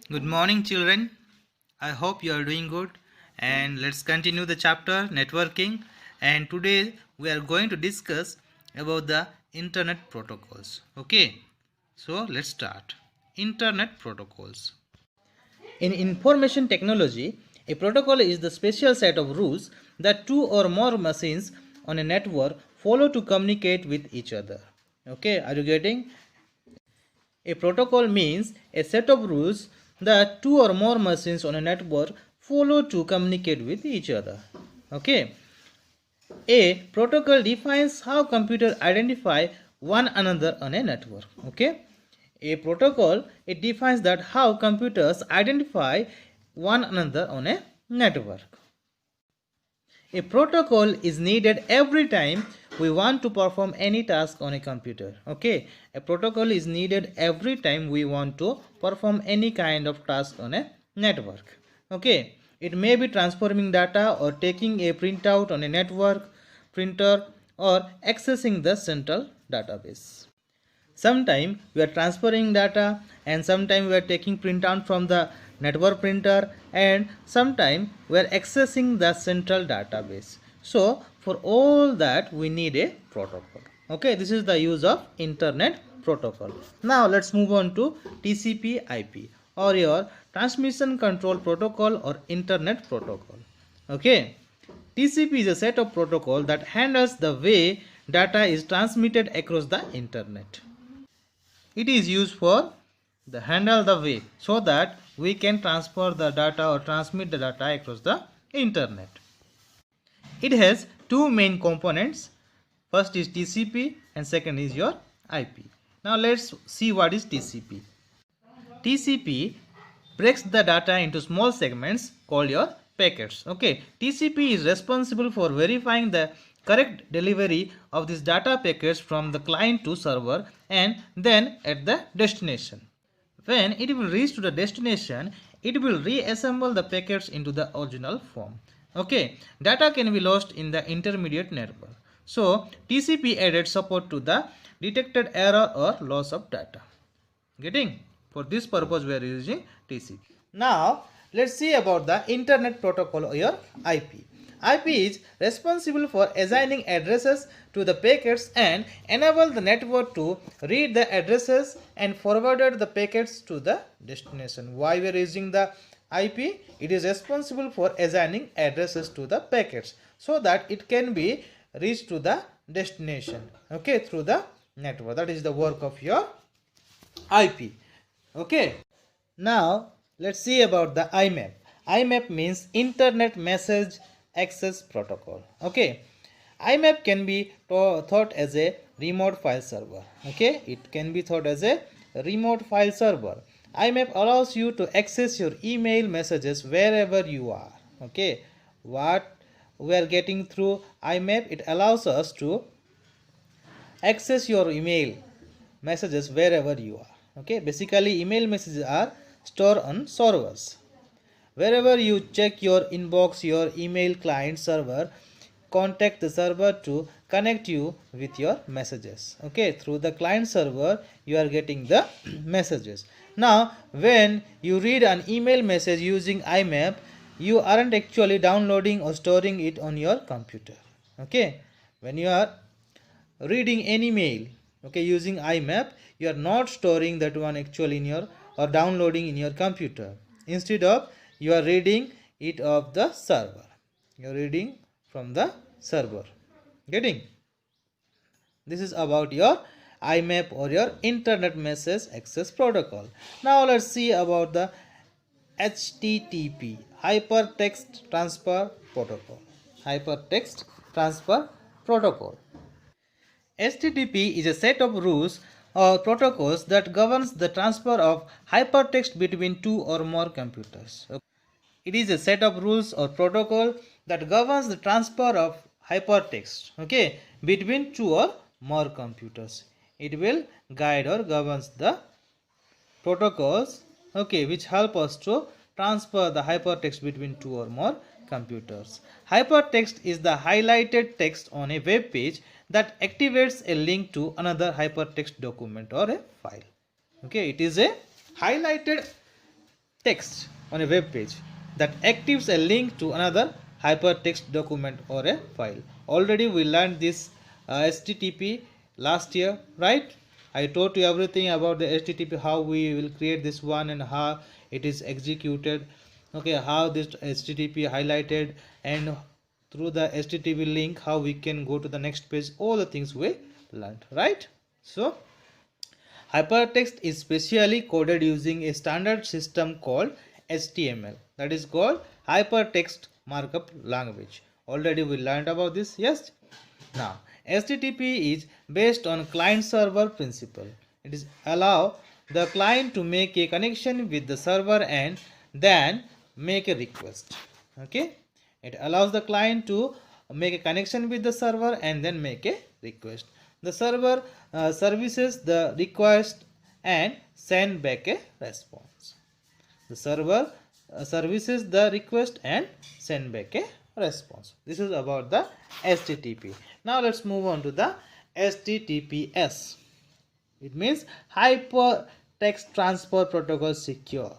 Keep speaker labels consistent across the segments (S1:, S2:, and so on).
S1: Good morning, children. I hope you are doing good. And let's continue the chapter networking. And today we are going to discuss about the internet protocols. Okay, so let's start. Internet protocols. In information technology, a protocol is the special set of rules that two or more machines on a network follow to communicate with each other. Okay, are you getting? A protocol means a set of rules that two or more machines on a network follow to communicate with each other. Okay. A protocol defines how computers identify one another on a network. Okay. A protocol it defines that how computers identify one another on a network. A protocol is needed every time we want to perform any task on a computer. Okay, a protocol is needed every time we want to perform any kind of task on a network. Okay, it may be transforming data or taking a printout on a network printer or accessing the central database. Sometime we are transferring data and sometime we are taking printout from the network printer and sometime we are accessing the central database. So for all that we need a protocol. Okay, this is the use of internet protocol. Now let's move on to TCP IP or your transmission control protocol or internet protocol. Okay, TCP is a set of protocol that handles the way data is transmitted across the internet. It is used for the handle the way so that we can transfer the data or transmit the data across the internet. It has two main components. First is TCP and second is your IP. Now let's see what is TCP. TCP breaks the data into small segments called your packets. Okay, TCP is responsible for verifying the correct delivery of these data packets from the client to server and then at the destination. When it will reach to the destination, it will reassemble the packets into the original form. Okay, data can be lost in the intermediate network. So TCP added support to the detected error or loss of data. Getting? For this purpose we are using TCP. Now let's see about the internet protocol or your IP. IP is responsible for assigning addresses to the packets and enable the network to read the addresses and forwarded the packets to the destination. Why we are using the IP? It is responsible for assigning addresses to the packets so that it can be reached to the destination. Okay, through the network. That is the work of your IP. Okay. Now let's see about the IMAP. IMAP means Internet Message Access Protocol. Okay. IMAP can be thought as a remote file server. Okay. It can be thought as a remote file server. IMAP allows you to access your email messages wherever you are. Okay. What we are getting through IMAP, it allows us to access your email messages wherever you are. Okay, basically email messages are stored on servers. Wherever you check your inbox, your email client server contact the server to connect you with your messages. Okay, through the client server you are getting the messages. Now when you read an email message using IMAP, you aren't actually downloading or storing it on your computer. Okay, when you are reading any mail, okay, using IMAP, you are not storing that one actually in your or downloading in your computer. Instead of you are reading it of the server, you are reading from the server. Getting? This is about your IMAP or your internet message access protocol. Now let's see about the HTTP, hypertext transfer protocol. Hypertext transfer protocol. HTTP is a set of rules or protocols that governs the transfer of hypertext between two or more computers. It is a set of rules or protocol that governs the transfer of hypertext, okay, between two or more computers. It will guide or governs the protocols, okay, which help us to transfer the hypertext between two or more computers. Hypertext is the highlighted text on a web page that activates a link to another hypertext document or a file. Okay, it is a highlighted text on a web page that activates a link to another hypertext document or a file. Already we learned this HTTP last year, right? I told you everything about the HTTP, how we will create this one and how it is executed. Okay, how this HTTP highlighted, and through the HTTP link how we can go to the next page. All the things we learned, right? So hypertext is specially coded using a standard system called HTML, that is called Hypertext Markup Language. Already we learned about this, yes? Now, HTTP is based on client server principle. It is allow the client to make a connection with the server and then make a request. Okay? It allows the client to make a connection with the server and then make a request. The server services the request and send back a response. The server services the request and send back a response. This is about the HTTP. Now let's move on to the HTTPS. It means Hypertext Transfer Protocol Secure.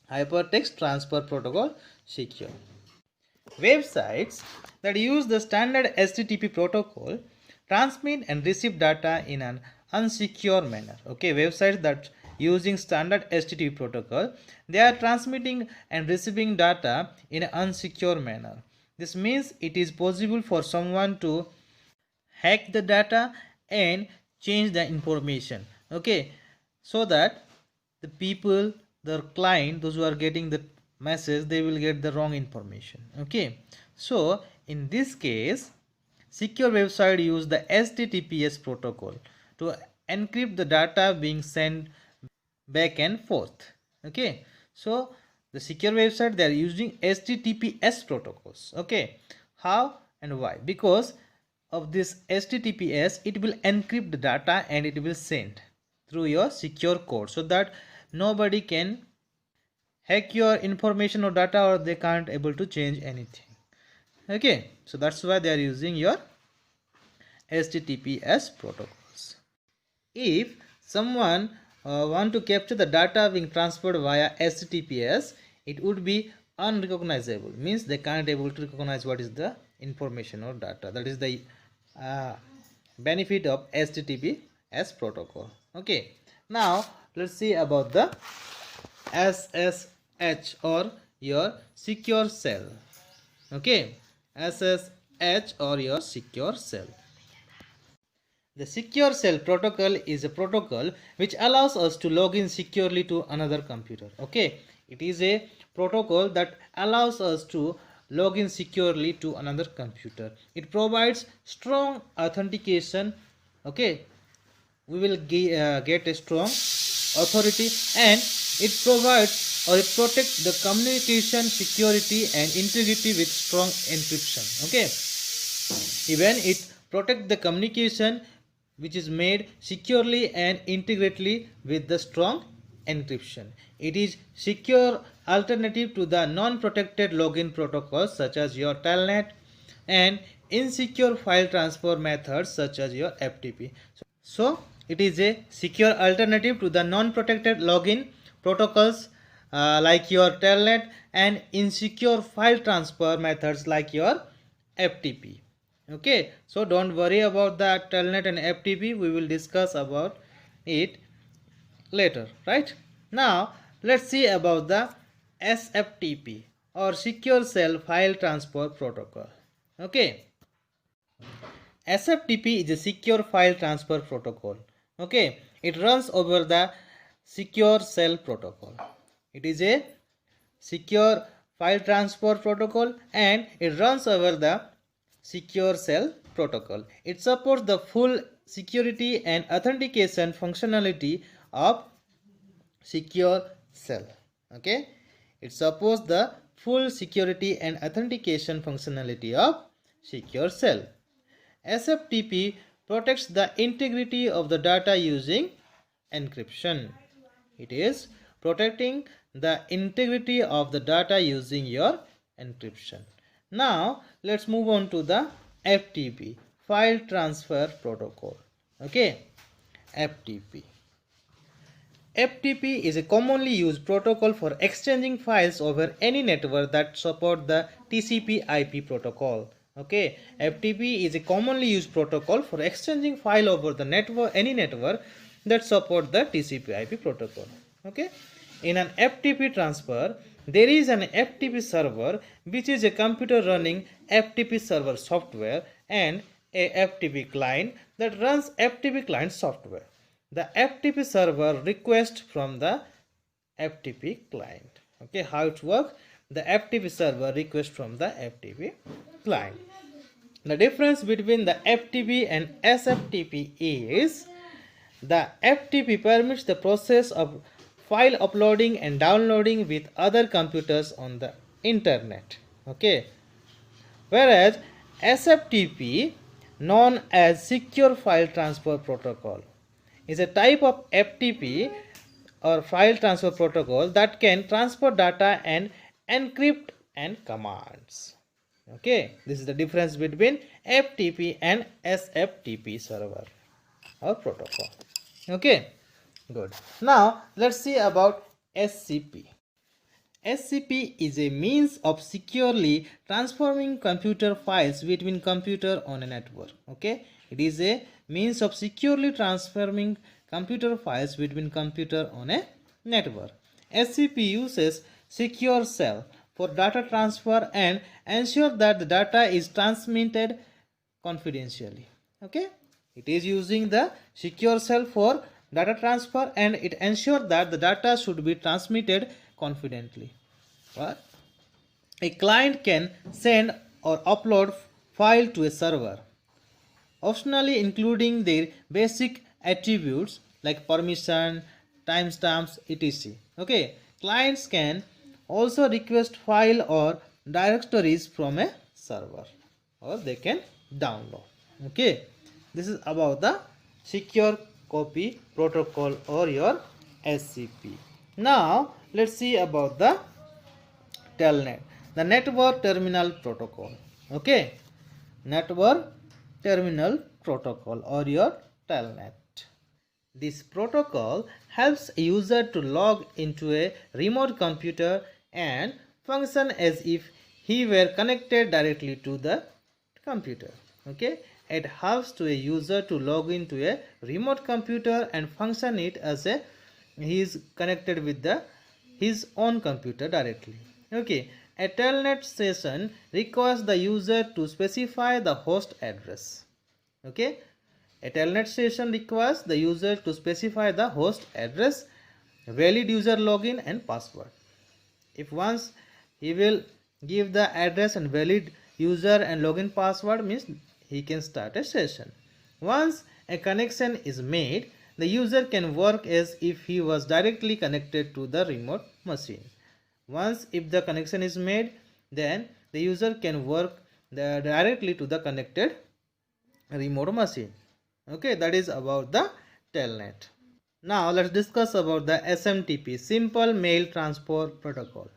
S1: Hypertext Transfer Protocol Secure. Websites that use the standard HTTP protocol transmit and receive data in an unsecure manner. Okay, websites that using standard HTTP protocol, they are transmitting and receiving data in an unsecure manner. This means it is possible for someone to hack the data and change the information. Okay, so that the people, the client, those who are getting the message, they will get the wrong information. Okay, so in this case, secure website use the HTTPS protocol to encrypt the data being sent back and forth. Okay, so the secure website, they are using HTTPS protocols. Okay, how and why? Because of this HTTPS, it will encrypt the data and it will send through your secure code, so that nobody can hack your information or data, or they can't able to change anything. Okay, so that's why they are using your HTTPS protocols. If someone want to capture the data being transferred via HTTPS, it would be unrecognizable, means they can't able to recognize what is the information or data. That is the benefit of HTTPS protocol. Okay, now let's see about the SSH or your secure shell. Okay, SSH or your secure shell. The secure shell protocol is a protocol which allows us to log in securely to another computer. Okay, it is a protocol that allows us to log in securely to another computer. It provides strong authentication. Okay, we will get a strong authority, and it provides or it protects the communication security and integrity with strong encryption. Okay, even it protects the communication which is made securely and integrately with the strong encryption. It is secure alternative to the non-protected login protocols such as your telnet and insecure file transfer methods such as your FTP. So it is a secure alternative to the non-protected login protocols like your telnet and insecure file transfer methods like your FTP. Okay, so don't worry about that telnet and FTP. We will discuss about it later, right? Now let's see about the SFTP or secure shell file transfer protocol. Okay, SFTP is a secure file transfer protocol. Okay, it runs over the secure shell protocol. It is a secure file transfer protocol and it runs over the secure shell protocol. It supports the full security and authentication functionality of secure shell. Okay, it supports the full security and authentication functionality of secure shell. SFTP protects the integrity of the data using encryption. It is protecting the integrity of the data using your encryption. Now let's move on to the FTP, file transfer protocol. Okay, FTP. FTP is a commonly used protocol for exchanging files over any network that support the TCP/IP protocol. Okay, FTP is a commonly used protocol for exchanging file over the network, any network that support the TCP/IP protocol. Okay, in an FTP transfer, there is an FTP server, which is a computer running FTP server software, and a FTP client that runs FTP client software. The FTP server request from the FTP client. Okay, how it works? The FTP server request from the FTP client. The difference between the FTP and SFTP is the FTP permits the process of file uploading and downloading with other computers on the internet. Okay, whereas SFTP, known as Secure File Transfer Protocol, is a type of FTP or file transfer protocol that can transfer data and encrypt and commands. Okay, this is the difference between FTP and SFTP server or protocol. Okay, good. Now let's see about SCP. SCP is a means of securely transforming computer files between computer on a network. Okay, it is a means of securely transforming computer files between computer on a network. SCP uses secure shell for data transfer and ensure that the data is transmitted confidentially. Okay, it is using the secure shell for data transfer and it ensures that the data should be transmitted confidently. But a client can send or upload file to a server, optionally including their basic attributes like permission, timestamps, etc. Okay, clients can also request file or directories from a server, or they can download. Okay, this is about the secure copy protocol or your SCP. Now let's see about the telnet, the network terminal protocol. Okay, network terminal protocol or your telnet. This protocol helps a user to log into a remote computer and function as if he were connected directly to the computer. Okay, it helps to a user to log into a remote computer and function it as a he is connected with his own computer directly. Okay, a telnet session requires the user to specify the host address. Okay, a telnet session requires the user to specify the host address, valid user login and password. If once he will give the address and valid user and login password, means he can start a session. Once a connection is made, the user can work as if he was directly connected to the remote machine. Once if the connection is made, then the user can work directly to the connected remote machine. Okay, that is about the telnet. Now let's discuss about the SMTP, Simple Mail Transfer Protocol.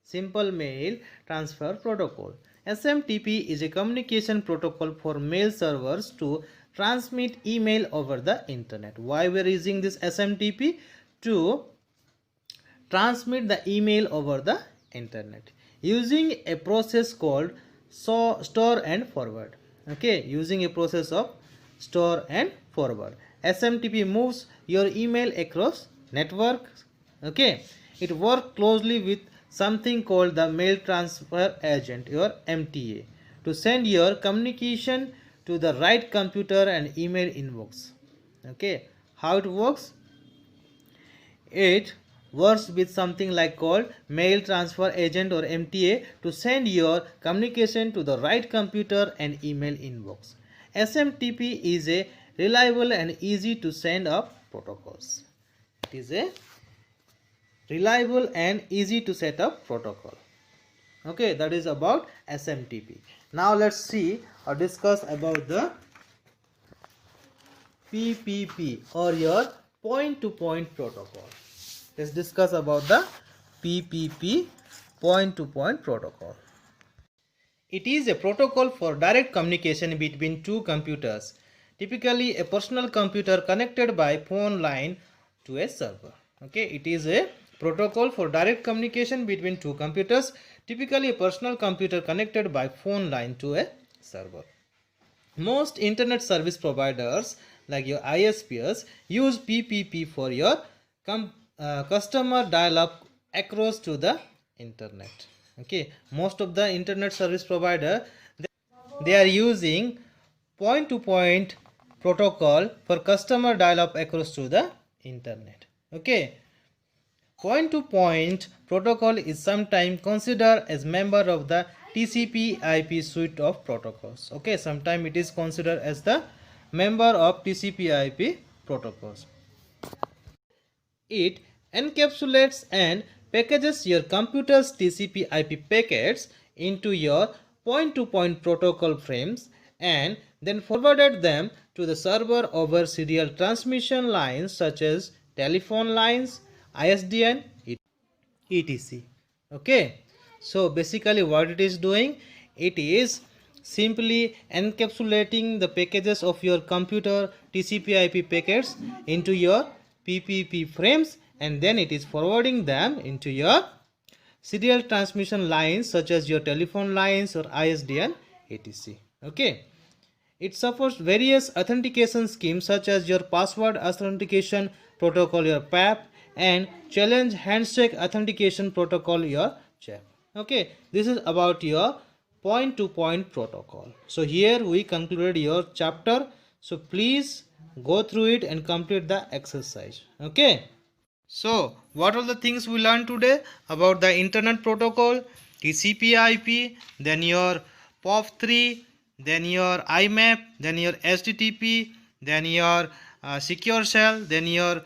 S1: Simple Mail Transfer Protocol. SMTP is a communication protocol for mail servers to transmit email over the internet. Why we are using this SMTP? To transmit the email over the internet using a process called store and forward. Okay, using a process of store and forward. SMTP moves your email across networks. Okay, it works closely with something called the mail transfer agent, your MTA, to send your communication to the right computer and email inbox. Okay, how it works? It works with something like called mail transfer agent or MTA to send your communication to the right computer and email inbox. SMTP is a reliable and easy to send up protocols. It is a reliable and easy to set up protocol. Okay, that is about SMTP. Now let's see or discuss about the PPP or your point-to-point protocol. Let's discuss about the PPP, point-to-point protocol. It is a protocol for direct communication between two computers, typically a personal computer connected by phone line to a server. Okay, it is a protocol for direct communication between two computers, typically a personal computer connected by phone line to a server. Most internet service providers like your ISPs use PPP for your customer dial-up across to the internet. Okay, most of the internet service provider, they are using point-to-point protocol for customer dial-up across to the internet. Okay, point-to-point protocol is sometimes considered as member of the TCP/IP suite of protocols. Okay, sometimes it is considered as the member of TCP/IP protocols. It encapsulates and packages your computer's TCP/IP packets into your point-to-point protocol frames and then forwarded them to the server over serial transmission lines such as telephone lines, ISDN, etc. Okay, so basically what it is doing, it is simply encapsulating the packages of your computer TCP/IP packets into your PPP frames, and then it is forwarding them into your serial transmission lines such as your telephone lines or ISDN, etc. Okay, it supports various authentication schemes such as your password authentication protocol, your PAP, and challenge handshake authentication protocol, your CHAP. Okay, this is about your point-to-point protocol. So here we concluded your chapter. So please go through it and complete the exercise. Okay. So what are the things we learned today about the internet protocol? TCP/IP, then your POP3, then your IMAP, then your HTTP, then your secure shell, then your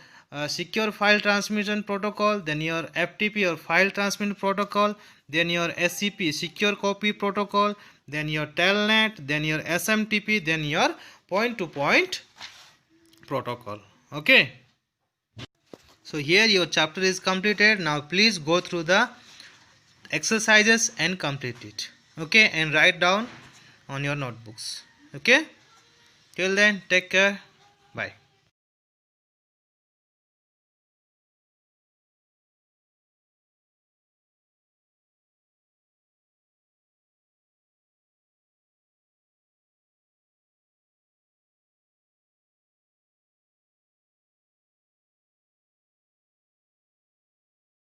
S1: secure file transmission protocol, then your FTP or file transmission protocol, then your SCP secure copy protocol, then your telnet, then your SMTP, then your point-to-point protocol. Okay. So here your chapter is completed. Now please go through the exercises and complete it. Okay, and write down on your notebooks. Okay, till then, take care.